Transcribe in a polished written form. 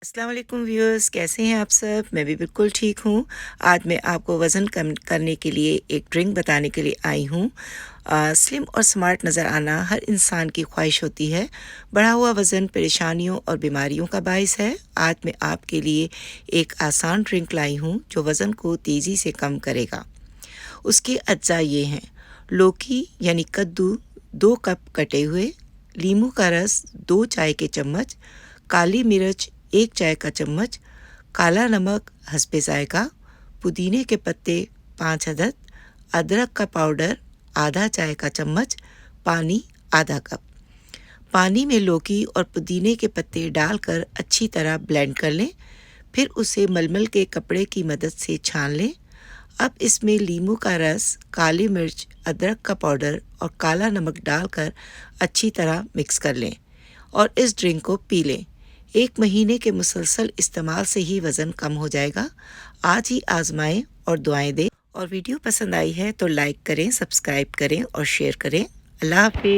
अस्सलाम वालेकुम व्यूअर्स, कैसे हैं आप सब। मैं भी बिल्कुल ठीक हूँ। आज मैं आपको वज़न कम करने के लिए एक ड्रिंक बताने के लिए आई हूँ। स्लिम और स्मार्ट नज़र आना हर इंसान की ख्वाहिश होती है। बढ़ा हुआ वज़न परेशानियों और बीमारियों का बायस है। आज मैं आपके लिए एक आसान ड्रिंक लाई हूँ जो वज़न को तेज़ी से कम करेगा। उसके अज्जा ये हैं: लौकी यानी कद्दू 2 कप कटे हुए, नींबू का रस 2 चाय के चम्मच, काली मिर्च 1 चाय का चम्मच, काला नमक हस्बे ज़ायक़ा, पुदीने के पत्ते 5 अदद, अदरक का पाउडर आधा चाय का चम्मच, पानी आधा कप। पानी में लौकी और पुदीने के पत्ते डालकर अच्छी तरह ब्लेंड कर लें, फिर उसे मलमल के कपड़े की मदद से छान लें। अब इसमें नींबू का रस, काली मिर्च, अदरक का पाउडर और काला नमक डालकर अच्छी तरह मिक्स कर लें और इस ड्रिंक को पी लें। 1 महीने के मुसलसल इस्तेमाल से ही वज़न कम हो जाएगा। आज ही आजमाएं और दुआएं दें। और वीडियो पसंद आई है तो लाइक करें, सब्सक्राइब करें और शेयर करें। अल्लाह हाफ़िज़।